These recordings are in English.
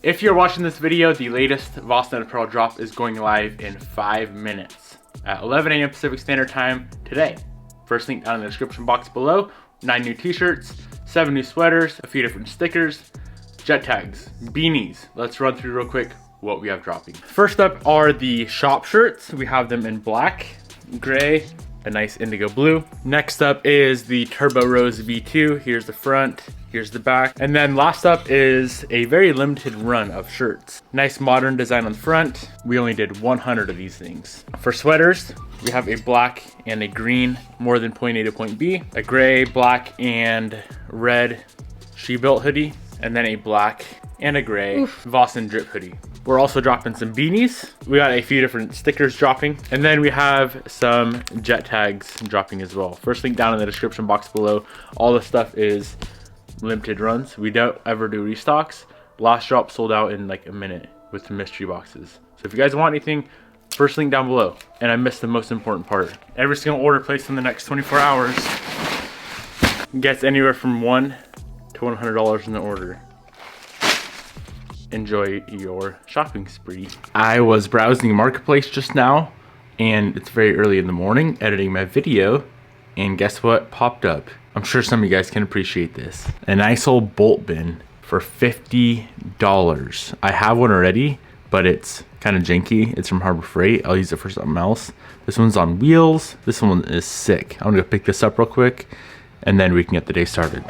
If you're watching this video, the latest Boston Apparel drop is going live in 5 minutes at 11 a.m. Pacific Standard Time today. First link down in the description box below. 9 new t-shirts, 7 new sweaters, a few different stickers, jet tags, beanies. Let's run through real quick what we have dropping. First up are the shop shirts. We have them in black, gray, a nice indigo blue. Next up is the Turbo Rose V2. Here's the front, here's the back. And then last up is a very limited run of shirts. Nice modern design on the front. We only did 100 of these things. For sweaters, we have a black and a green, more than point A to point B, a gray, black, and red she-built hoodie, and then a black and a gray Vossen drip hoodie. We're also dropping some beanies. We got a few different stickers dropping, and then we have some jet tags dropping as well. First link down in the description box below. All the stuff is limited runs. We don't ever do restocks. Last drop sold out in like a minute with the mystery boxes. So if you guys want anything, first link down below. And I missed the most important part. Every single order placed in the next 24 hours gets anywhere from $1 to $100 in the order. Enjoy your shopping spree. I was browsing Marketplace just now, and it's very early in the morning editing my video, and guess what popped up? I'm sure some of you guys can appreciate this. A nice old bolt bin for $50. I have one already, but it's kind of janky. It's from Harbor Freight. I'll use it for something else. This one's on wheels. This one is sick. I'm gonna pick this up real quick, and then we can get the day started.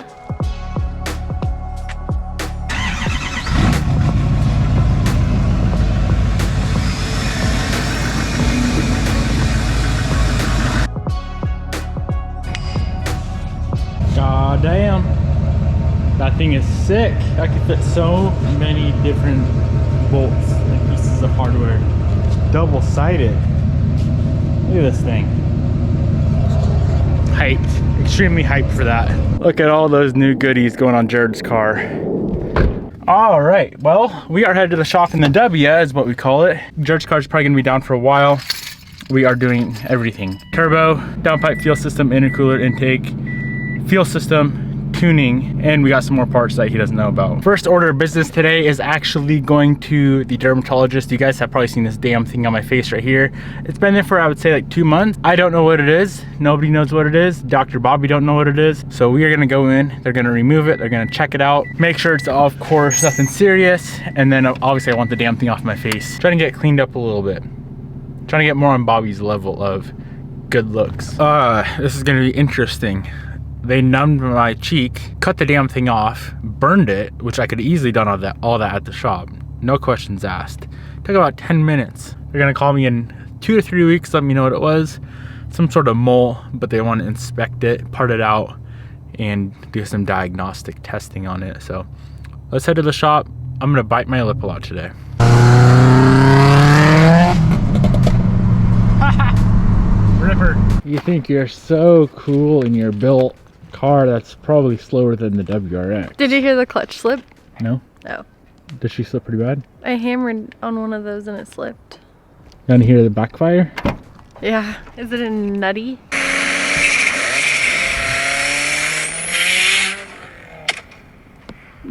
God damn, that thing is sick. I can fit so many different bolts and pieces of hardware. Double-sided. Look at this thing. Hyped, extremely hyped for that. Look at all those new goodies going on Jared's car. All right, well, we are headed to the shop in the W, is what we call it. Jared's car is probably gonna be down for a while. We are doing everything. Turbo, downpipe fuel system, intercooler intake, fuel system, tuning, and we got some more parts that he doesn't know about. First order of business today is actually going to the dermatologist. You guys have probably seen this damn thing on my face right here. It's been there for, I would say, like 2 months. I don't know what it is. Nobody knows what it is. Dr. Bobby don't know what it is. So we are gonna go in, they're gonna remove it, they're gonna check it out, make sure it's, of course, nothing serious, and then obviously I want the damn thing off my face. Trying to get cleaned up a little bit. Trying to get more on Bobby's level of good looks. This is gonna be interesting. They numbed my cheek, cut the damn thing off, burned it, which I could easily done all that at the shop. No questions asked. Took about 10 minutes. They're gonna call me in 2 to 3 weeks, let me know what it was. Some sort of mole, but they want to inspect it, part it out, and do some diagnostic testing on it. So let's head to the shop. I'm gonna bite my lip a lot today. Ripper. You think you're so cool in your built car that's probably slower than the WRX. Did you hear the clutch slip? No. No. Did she slip pretty bad? I hammered on one of those and it slipped. You want to hear the backfire? Yeah. Is it a nutty?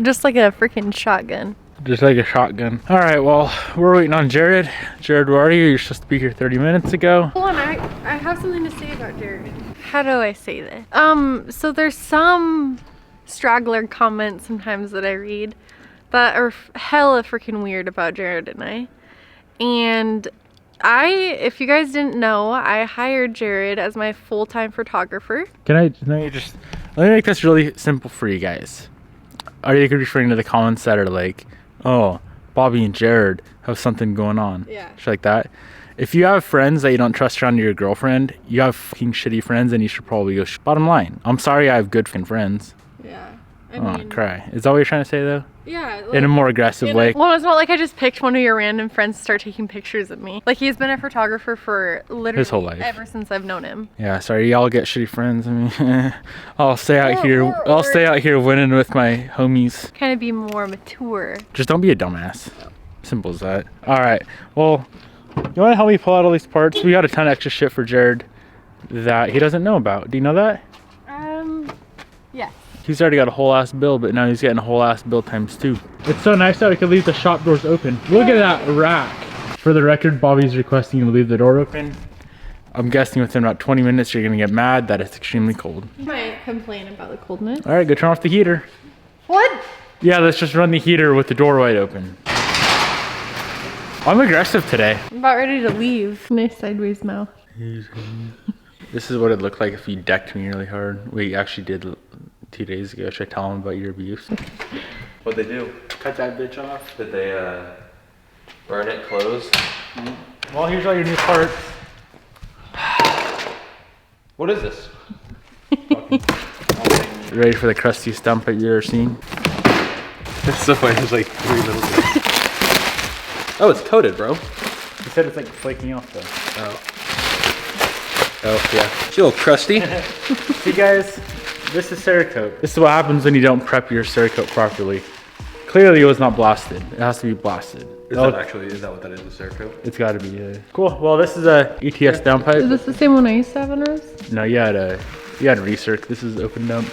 Just like a freaking shotgun. Just like a shotgun. All right, well, we're waiting on Jared. Jared, where are you? You're supposed to be here 30 minutes ago. Hold on, I have something to say about Jared. How do I say this? So there's some straggler comments sometimes that I read that are hella freaking weird about Jared and I. And if you guys didn't know, I hired Jared as my full-time photographer. Let me make this really simple for you guys. Are you referring to the comments that are like, oh, Bobby and Jared have something going on? Yeah. Shit like that. If you have friends that you don't trust around your girlfriend, you have fucking shitty friends, and you should probably go. Bottom line, I'm sorry I have good fucking friends. Yeah. I mean, cry. Is that what you're trying to say though? Yeah. Like, in a more aggressive way. Well, it's not like I just picked one of your random friends to start taking pictures of me. Like, he's been a photographer for literally his whole life. Ever since I've known him. Yeah, sorry, y'all get shitty friends. I mean, I'll stay out here winning with my homies. Kind of be more mature. Just don't be a dumbass. No. Simple as that. All right. Well, you want to help me pull out all these parts? We got a ton of extra shit for Jared that he doesn't know about. Do you know that? Yeah. He's already got a whole ass build, but now he's getting a whole ass build times 2. It's so nice that we could leave the shop doors open. Look at that rack. For the record, Bobby's requesting you to leave the door open. I'm guessing within about 20 minutes you're gonna get mad that it's extremely cold. You might complain about the coldness. All right, go turn off the heater. What? Yeah, let's just run the heater with the door wide open. I'm aggressive today. I'm about ready to leave. Nice sideways mouth. This is what it looked like if you decked me really hard. We actually did 2 days ago. Should I tell them about your abuse? What'd they do? Cut that bitch off. Did they burn it closed? Well, here's all your new parts. What is this? Ready for the crustiest dump you've ever seen? So there's like 3 little bits. Oh, it's coated, bro. He said it's like flaking off though. Oh yeah. It's a little crusty. See guys, this is Cerakote. This is what happens when you don't prep your Cerakote properly. Clearly it was not blasted. It has to be blasted. Is that what that is, the Cerakote? It's gotta be, Cool, well this is a Ets Downpipe. Is this the same one I used to have on Rose? No, you had recirc. This is open dump.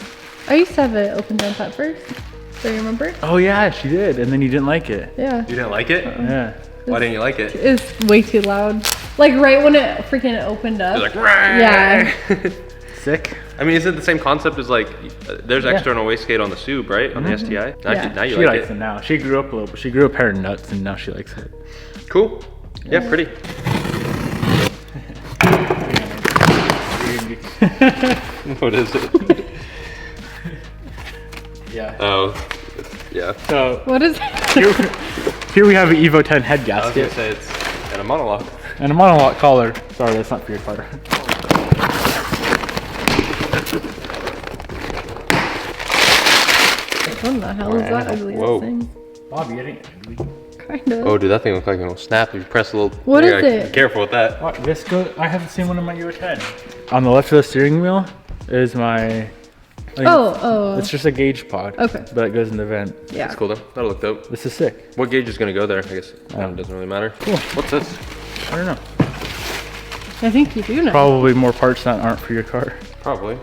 I used to have it open dump at first. Do you remember? Oh yeah, she did, and then you didn't like it. Yeah. You didn't like it? Yeah. Why didn't you like it? It's way too loud. Like right when it freaking opened up. You're like, Rah! Yeah. Sick. I mean, is it the same concept as like, there's external wastegate on the Sub, right? On the STI? Now you She like likes it now. She grew up a little, but she grew a pair of nuts, and now she likes it. Cool. Yeah, pretty. What is it? Yeah. Oh, yeah. So What is it? here we have an Evo 10 head I was gasket gonna say it's in a monologue. and a monolock collar. Sorry, that's not for your car. What the hell is that ugly Whoa. thing? Bobby, it ain't ugly. Kind of. Oh, dude, that thing looks like it'll snap if you press a little. What you is gotta it? Be careful with that. What, Visco? I haven't seen one in my Evo 10. On the left of the steering wheel is my... It's just a gauge pod. Okay. But it goes in the vent. Yeah. That's cool though. That'll look dope. This is sick. What gauge is gonna go there? I guess it doesn't really matter. Cool. What's this? I don't know. I think you do know. Probably more parts that aren't for your car. Probably.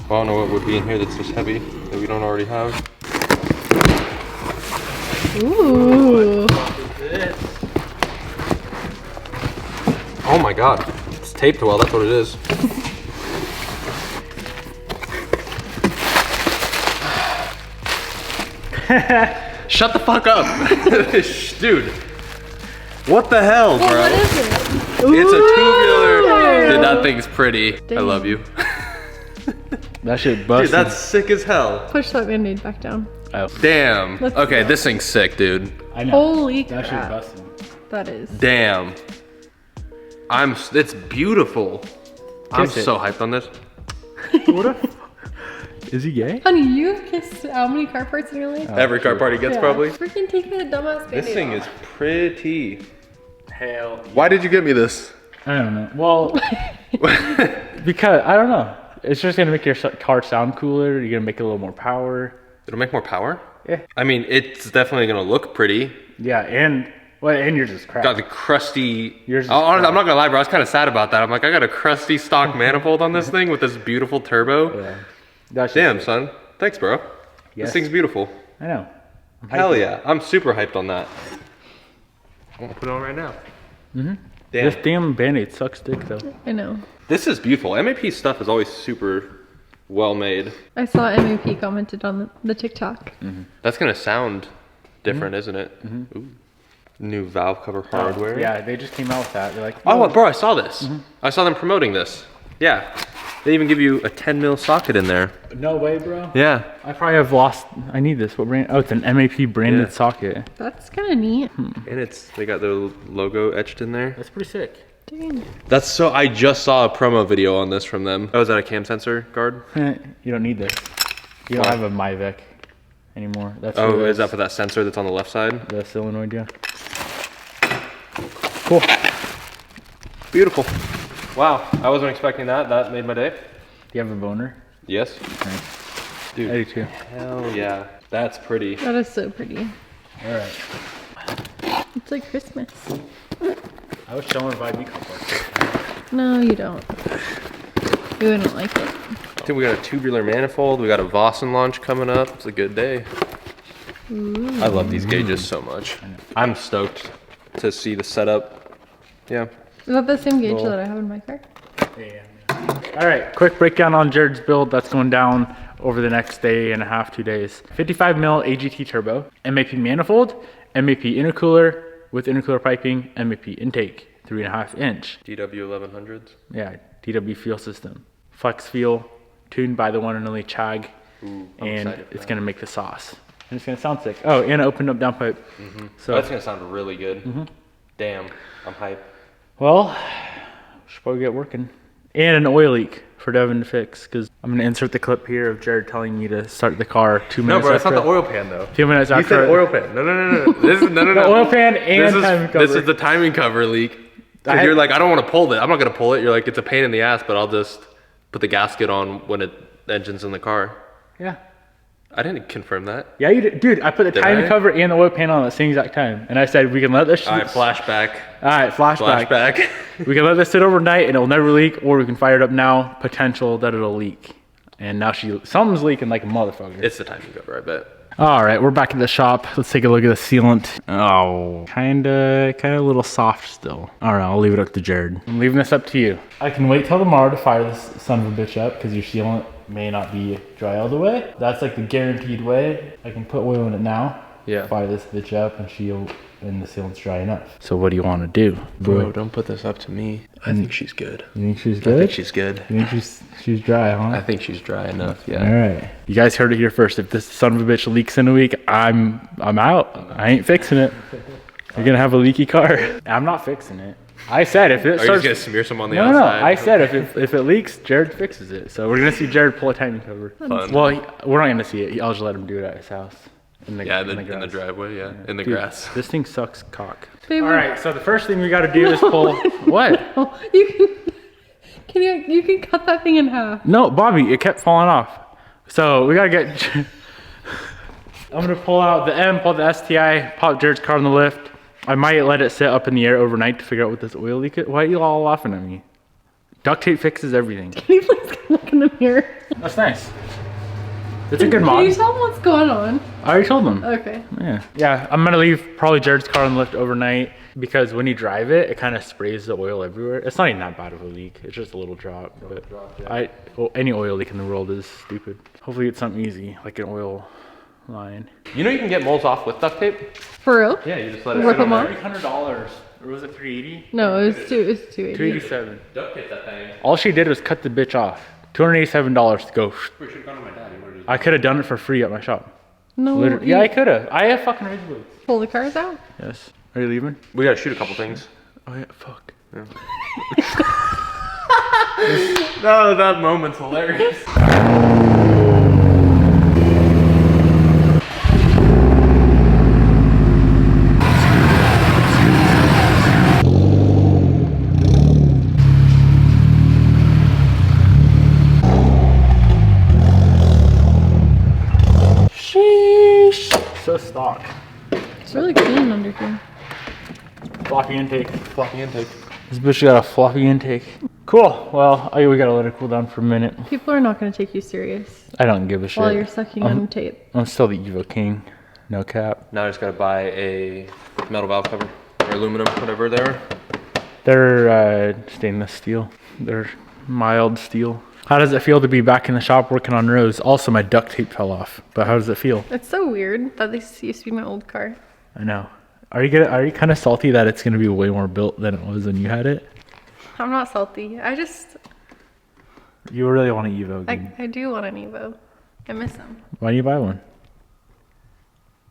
Well, I don't know what would be in here that's this heavy that we don't already have. Ooh. Oh my god. It's taped well, that's what it is. Shut the fuck up. Dude. What the hell, bro? What is it? It's a tubular. Dude, that thing's pretty. I Damn. love you. That shit busted. Dude, that's sick as hell. Push that band-aid back down. Oh. Damn. Let's Okay, go. this thing's sick, dude. I know. Holy That shit crap. busted. That is. Damn. It's beautiful. I'm Kiss it. so hyped on this. What a... Is he gay? Honey, you've kissed how many car parts in your life? Every car party gets probably. Freaking take that dumbass band-aid This thing off. is pretty. Hell. Why did you get me this? I don't know. Well, because, I don't know. It's just gonna make your car sound cooler. You're gonna make it a little more power. It'll make more power? Yeah. I mean, it's definitely gonna look pretty. Yeah, and yours is crap. Got the crusty. Yours is I'm not gonna lie, bro. I was kind of sad about that. I'm like, I got a crusty stock manifold on this thing with this beautiful turbo. Yeah. That's just Damn, sick. son. Thanks, bro. Yes. This thing's beautiful. I know. I'm Hell hyped. yeah. I'm super hyped on that. I'm gonna put it on right now. Damn. This damn Band-Aid sucks dick though. I know. This is beautiful. MAP stuff is always super well made. I saw MAP commented on the TikTok. That's gonna sound different, isn't it? Ooh. New valve cover hardware. Yeah, they just came out with that. They're like, Oh, bro, I saw this. I saw them promoting this. Yeah. They even give you a 10 mil socket in there. no way, bro. Yeah. I probably have lost. I need this. What brand? Oh, it's an MAP branded Yeah. socket. That's kind of neat. And they got their logo etched in there. That's pretty sick. Dang. I just saw a promo video on this from them. Oh, is that a cam sensor guard? You don't need this. You don't Why? have a Myvec anymore. That's Oh, for is that for that sensor that's on the left side? the solenoid? Yeah. Cool. Beautiful. Wow, I wasn't expecting that. That made my day. Do you have a boner? Yes. Nice. Dude. I do too. Hell yeah. That's pretty. That is so pretty. All right. It's like Christmas. I was showing Vibe Cup. No, you don't. You wouldn't like it. we got a tubular manifold. We got a Vossen launch coming up. It's a good day. Ooh. I love these gauges so much. I'm stoked to see the setup. Yeah. Is that the same gauge that I have in my car? Yeah. All right, quick breakdown on Jared's build that's going down over the next day and a half, 2 days. 55 mil AGT turbo, MAP manifold, MAP intercooler with intercooler piping, MAP intake, 3.5 inch. DW 1100s. Yeah, DW fuel system. Flex fuel, tuned by the one and only Chag. Ooh, and it's gonna make the sauce. And it's gonna sound sick. Oh, and it opened up downpipe. So that's gonna sound really good. Damn, I'm hyped. Well, should probably get working. And an oil leak for Devin to fix, because I'm gonna insert the clip here of Jared telling me to start the car 2 minutes. No, bro, it's after. not the oil pan though. 2 minutes You after. said oil pan. No. This is no. The oil pan and timing cover. This is the timing cover leak. Because you're like, I don't want to pull it. I'm not gonna pull it. You're like, it's a pain in the ass, but I'll just put the gasket on when the engine's in the car. Yeah. I didn't confirm that. Yeah, you did. Dude, I put the timing cover and the oil pan on at the same exact time. And I said, we can let this... All right, flashback. All right, flashback. We can let this sit overnight and it'll never leak, or we can fire it up now, potential that it'll leak. And now something's leaking like a motherfucker. It's the timing cover, I bet. All right, we're back at the shop. Let's take a look at the sealant. Oh, kind of a little soft still. All right, I'll leave it up to Jared. I'm leaving this up to you. I can wait till tomorrow to fire this son of a bitch up because your sealant may not be dry all the way. That's like the guaranteed way. I can put oil in it now. Yeah. Fire this bitch up and the sealant's dry enough. So what do you want to do? Bro, don't put this up to me. I think she's good. You think she's good? I think she's good. You think she's dry, huh? I think she's dry enough, yeah. All right. You guys heard it here first. If this son of a bitch leaks in a week, I'm out. I ain't fixing it. You're gonna have a leaky car. I'm not fixing it. I said if it starts... Are you just gonna smear some on the No. outside? I said if it leaks, Jared fixes it. So we're gonna see Jared pull a timing cover. Fun. Well, we're not gonna see it. I'll just let him do it at his house. In the driveway, yeah. In the Dude, grass. This thing sucks cock. Babe, all right, so the first thing we gotta do is pull... What? You can cut that thing in half. No, Bobby, it kept falling off. So we gotta get... I'm gonna pull out the M, pull the STI, pop Jared's car on the lift. I might let it sit up in the air overnight to figure out what this oil leak is. Why are you all laughing at me? Duct tape fixes everything. Can you please look in the mirror? That's nice. It's a good mod. Can you tell them what's going on? I already told them. Okay. Yeah, I'm gonna leave probably Jared's car on the lift overnight because when you drive it, it kind of sprays the oil everywhere. It's not even that bad of a leak. It's just a little drop. Well, any oil leak in the world is stupid. Hopefully it's something easy, like an oil line. You know you can get moles off with duct tape? For real? Yeah, you just let it Rip sit on them there. $300, or was it $380? No, it was 280. $287. Duct tape that thing. All she did was cut the bitch off. $287 to go. We should have gone to my daddy. What did you I could have done it for free at my shop. No. Literally. Yeah, I could have. I have fucking razor blades. Pull the cars out? Yes. Are you leaving? We gotta shoot a couple things. Oh yeah, fuck. Yeah. No, that moment's hilarious. So stock. It's really clean under here. Floppy intake. Floppy intake. This bitch got a floppy intake. Cool. Well, we gotta let it cool down for a minute. People are not going to take you serious I don't give a shit. while you're sucking on tape. I'm still the Evo King. No cap. Now I just gotta buy a metal valve cover or aluminum, whatever they are. They're stainless steel. They're mild steel. How does it feel to be back in the shop working on rows? Also, my duct tape fell off. But how does it feel? It's so weird that this used to be my old car. I know. Are you kind of salty that it's gonna be way more built than it was when you had it? I'm not salty. You really want an Evo? I do want an Evo. I miss them. Why don't you buy one?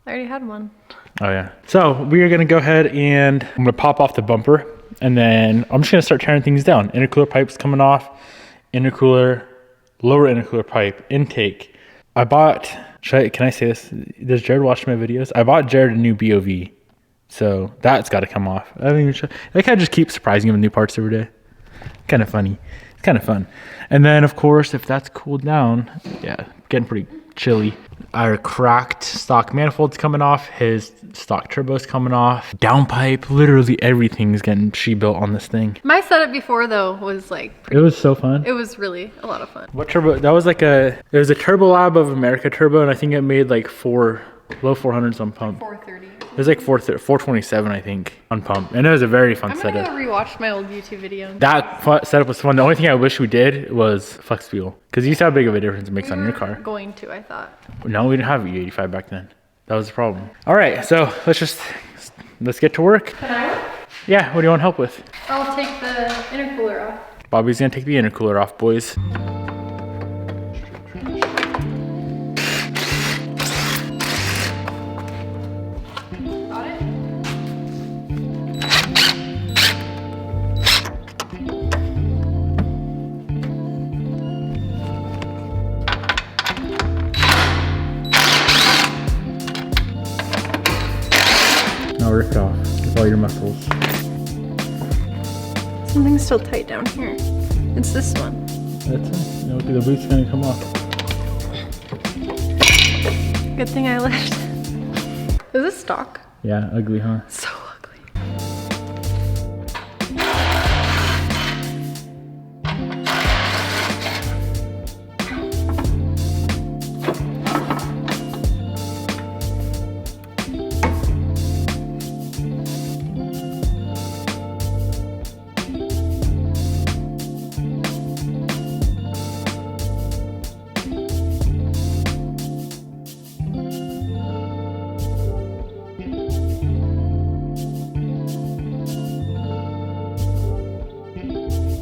I already had one. Oh yeah. So we are gonna go ahead and I'm gonna pop off the bumper, and then I'm just gonna start tearing things down. Intercooler pipes coming off. Intercooler, lower intercooler pipe, intake. I bought, can I say this? Does Jared watch my videos? I bought Jared a new BOV. So that's got to come off. I don't even show. I kind of just keep surprising him with new parts every day. Kind of funny. It's kind of fun. And then of course, if that's cooled down, yeah, getting pretty chilly. Our cracked stock manifold's coming off. His stock turbo's coming off. Downpipe, literally everything's getting built on this thing. My setup before though was like It was so fun. it was really a lot of fun. What turbo? That was like it was a Turbo Lab of America turbo, and I think it made like low 400s on pump. 430. It was like 427, I think, on pump. And it was a very fun I'm gonna setup. go rewatch my old YouTube video. That setup was fun. The only thing I wish we did was flex fuel. Because you see how big of a difference it makes on your car. Going to, I thought. No, we didn't have E85 back then. That was the problem. All right, so let's get to work. Can I work? Yeah, what do you want help with? I'll take the intercooler off. Bobby's gonna take the intercooler off, boys. Got it? Now rip it off with all your muscles. Something's still tight down here. It's this one. That's it. Look, the boot's gonna come off. Good thing I left. Is this stock? Yeah, ugly, huh? So ugly.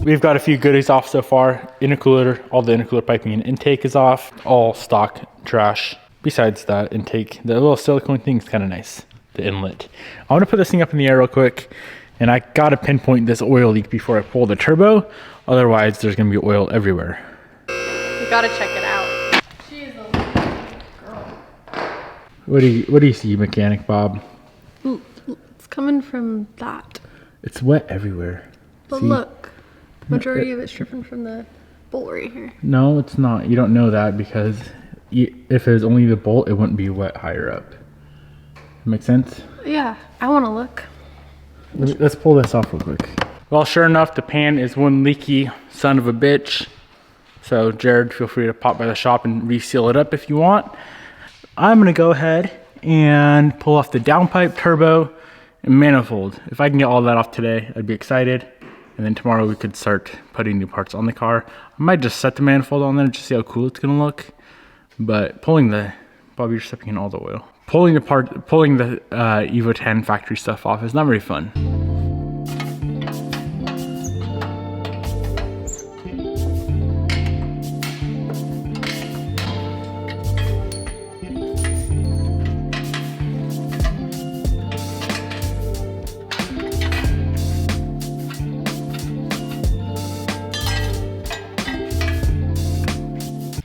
We've got a few goodies off so far. Intercooler, all the intercooler piping and intake is off. All stock trash. Besides that intake, the little silicone thing is kind of nice. The inlet. I want to put this thing up in the air real quick, and I gotta pinpoint this oil leak before I pull the turbo. Otherwise, there's gonna be oil everywhere. We gotta check it out. She is a girl. What do you see, mechanic Bob? Ooh, it's coming from that. It's wet everywhere. But See? look, majority of it's dripping from the bolt right here. No, it's not. You don't know that because if it was only the bolt, it wouldn't be wet higher up. Make sense? Yeah, I want to look. Let's pull this off real quick. Well, sure enough, the pan is one leaky son of a bitch. So Jared, feel free to pop by the shop and reseal it up if you want. I'm gonna go ahead and pull off the downpipe, turbo, and manifold. If I can get all that off today, I'd be excited. And then tomorrow we could start putting new parts on the car. I might just set the manifold on there and just see how cool it's gonna look. But Bob, you're stepping in all the oil. Pulling the Evo 10 factory stuff off is not very fun.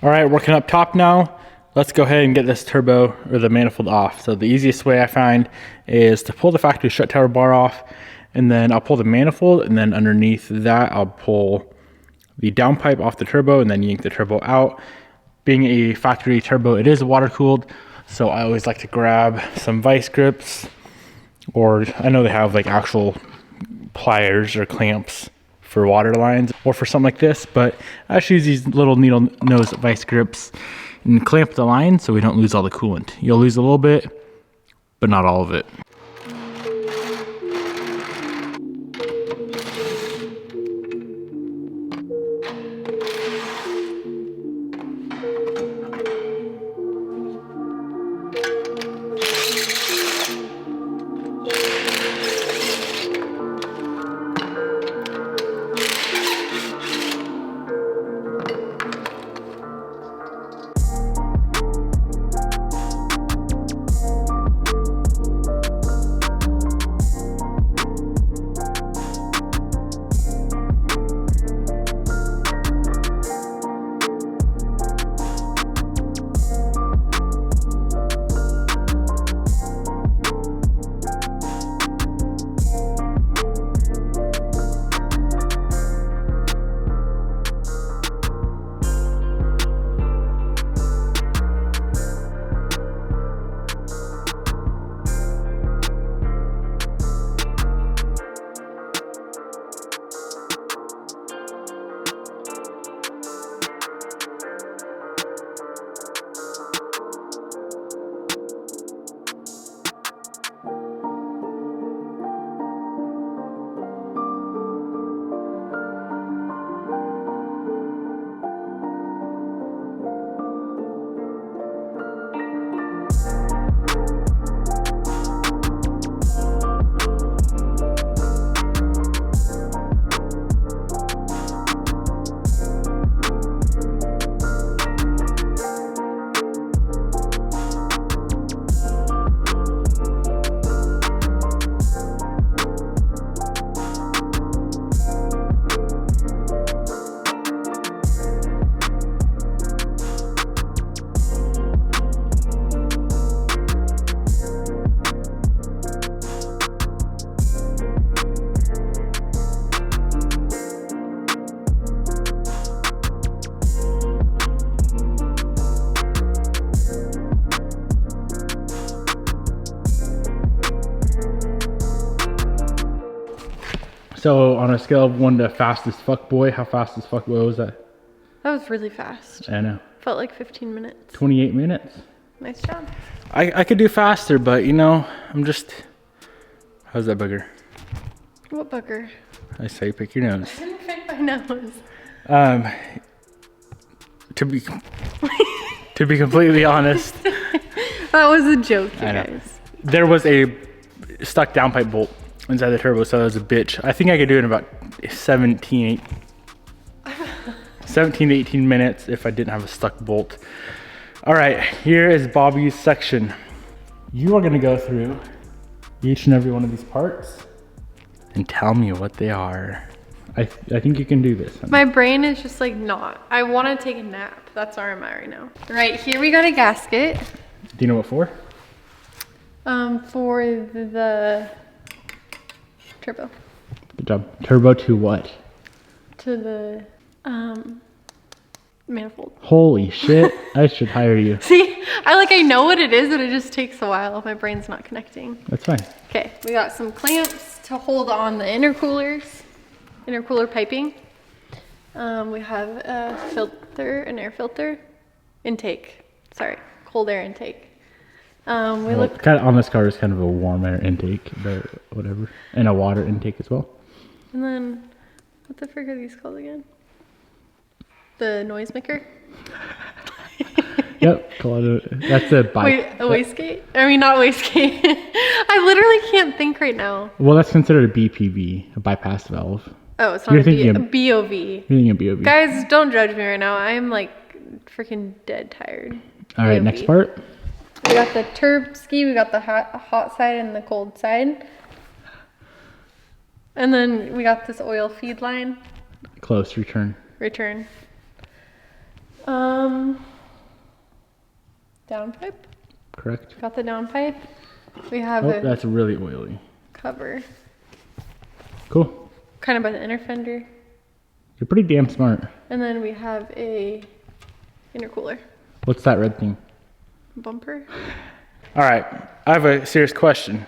All right, working up top now. Let's go ahead and get this turbo or the manifold off. So the easiest way I find is to pull the factory strut tower bar off, and then I'll pull the manifold, and then underneath that I'll pull the downpipe off the turbo and then yank the turbo out. Being a factory turbo, it is water cooled, so I always like to grab some vice grips, or I know they have like actual pliers or clamps for water lines or for something like this, but I just use these little needle nose vice grips and clamp the line so we don't lose all the coolant. You'll lose a little bit, but not all of it. So on a scale of 1 to fastest fuckboy, how fast as fuckboy was that? That was really fast. I know. Felt like 15 minutes. 28 minutes. Nice job. I could do faster, but you know, I'm just... How's that booger? What booger? I say pick your nose. I didn't pick my nose. To be completely honest, That was a joke, you guys. there was a stuck downpipe bolt inside the turbo, so that was a bitch. I think I could do it in about 17 to 18 minutes if I didn't have a stuck bolt. All right, here is Bobby's section. You are gonna go through each and every one of these parts and tell me what they are. I think you can do this. My brain is just like not. I want to take a nap. That's where I'm at right now. Right, here we got a gasket. Do you know what for? For the turbo. Good job. Turbo to what? To the manifold. Holy shit, I should hire you. See, I know what it is, but it just takes a while. My brain's not connecting. That's fine. Okay, we got some clamps to hold on the intercoolers, intercooler piping. We have a filter, an air filter, intake. Sorry, cold air intake. Look kind of on this car is kind of a warm air intake, but whatever, and a water intake as well. And then, what the frick are these called again? The noise maker. Yep, that's a bike. Wait, a wastegate? I mean, not wastegate. I literally can't think right now. Well, that's considered a BPV, a bypass valve. Oh, it's not a BOV. You're thinking of BOV. Guys, don't judge me right now. I'm like freaking dead tired. All right, next part. We got the turb ski, we got the hot side and the cold side. And then we got this oil feed line. Close, return. Downpipe. Correct. Got the downpipe. We have that's really oily. Cover. Cool. Kind of by the inner fender. You're pretty damn smart. And then we have a intercooler. What's that red thing? Bumper. All right, I have a serious question.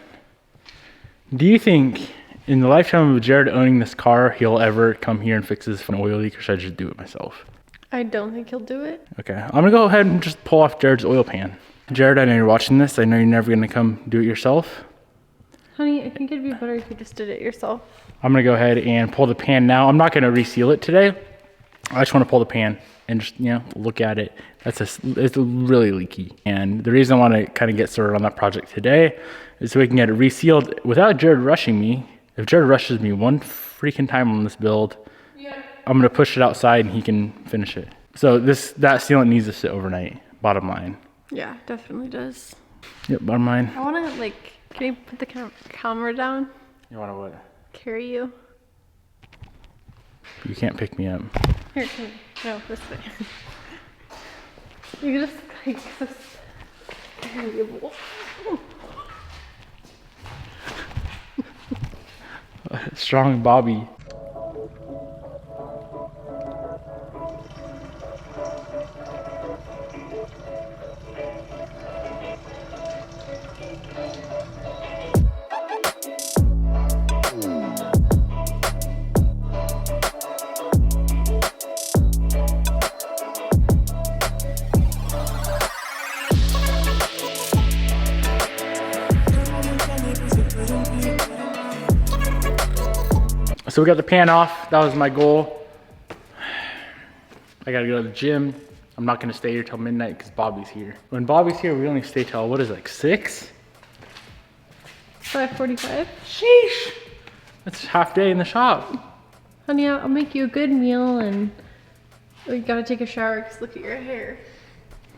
Do you think in the lifetime of Jared owning this car, he'll ever come here and fix this for an oil leak, or should I just do it myself? I don't think he'll do it. Okay, I'm gonna go ahead and just pull off Jared's oil pan. Jared, I know you're watching this. I know you're never gonna come do it yourself. Honey, I think it'd be better if you just did it yourself. I'm gonna go ahead and pull the pan now. I'm not gonna reseal it today. I just wanna pull the pan and just, look at it. It's really leaky. And the reason I wanna kind of get started on that project today is so we can get it resealed without Jared rushing me. If Jared rushes me one freaking time on this build, I'm gonna push it outside and he can finish it. So that sealant needs to sit overnight, bottom line. Yeah, definitely does. Yep, bottom line. I wanna can you put the camera down? You wanna what? Carry you. You can't pick me up. Here, no, this way. You just so carryable. Strong Bobby. So we got the pan off. That was my goal. I gotta go to the gym. I'm not gonna stay here till midnight because Bobby's here. When Bobby's here, we only stay till, what is it, like 6? 5:45. Sheesh. That's half day in the shop. Honey, I'll make you a good meal and we gotta take a shower because look at your hair.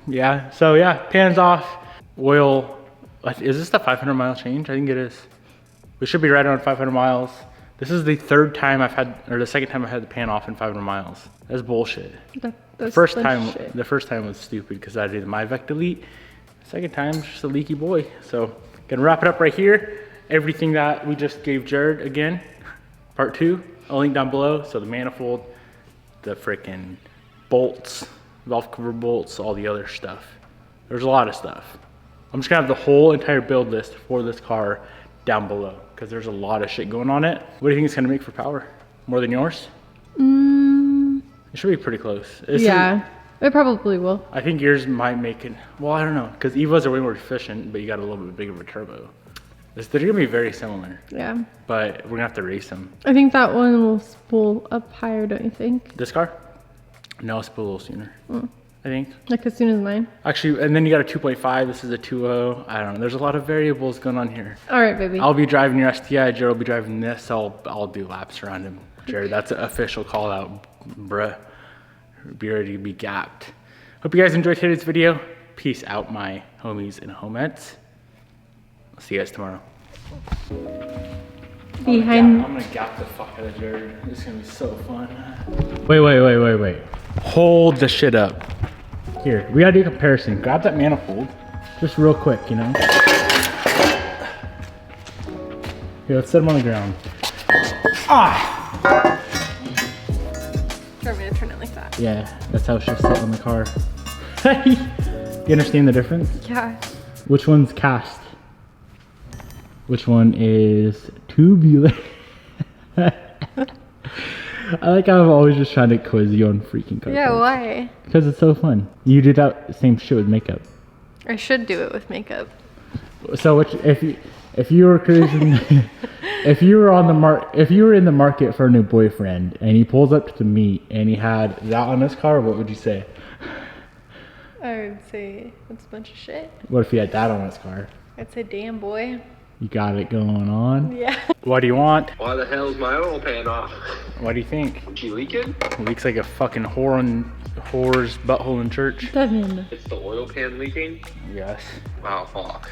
Yeah, so yeah, pan's off. Oil, is this the 500 mile change? I think it is. We should be right around 500 miles. This is the third time the second time I had the pan off in 500 miles. That's bullshit. The first time was stupid because I did my Vec delete. The second time, just a leaky boy. So, gonna wrap it up right here. Everything that we just gave Jared again, part 2, I'll link down below. So the manifold, the frickin' bolts, valve cover bolts, all the other stuff. There's a lot of stuff. I'm just gonna have the whole entire build list for this car down below because there's a lot of shit going on it. What do you think it's gonna make for power? More than yours? It should be pretty close. Yeah, it probably will. I think yours might make it, well, I don't know, because Evos are way more efficient, but you got a little bit bigger of a turbo. They're gonna be very similar. Yeah. But we're gonna have to race them. I think that one will spool up higher, don't you think? This car? No, it'll spool a little sooner. I think. Like as soon as mine? Actually, and then you got a 2.5, this is a 2.0. I don't know, there's a lot of variables going on here. All right, baby. I'll be driving your STI, Jared will be driving this. I'll do laps around him. Jared, that's an official call out, bruh. Be ready to be gapped. Hope you guys enjoyed today's video. Peace out, my homies and homettes. I'll see you guys tomorrow. Behind. I'm gonna gap the fuck out of Jared. This is gonna be so fun. Wait. Hold the shit up. Here, we gotta do a comparison. Grab that manifold, just real quick, you know? Here, let's set him on the ground. Ah! Do you want me to turn it like that? Yeah, that's how it should sit on the car. You understand the difference? Yeah. Which one's cast? Which one is tubular? I like how I'm always just trying to quiz you on freaking car. Yeah, parts. why? Because it's so fun. You did that same shit with makeup. I should do it with makeup. So if you were cruising, if you were in the market for a new boyfriend and he pulls up to meet and he had that on his car, what would you say? I would say that's a bunch of shit. What if he had that on his car? I'd say, damn boy. You got it going on. Yeah. What do you want? Why the hell's my oil pan off? What do you think? She leaking? Leaks like a fucking whore's butthole in church. Devin. It's the oil pan leaking? Yes. Wow, fuck.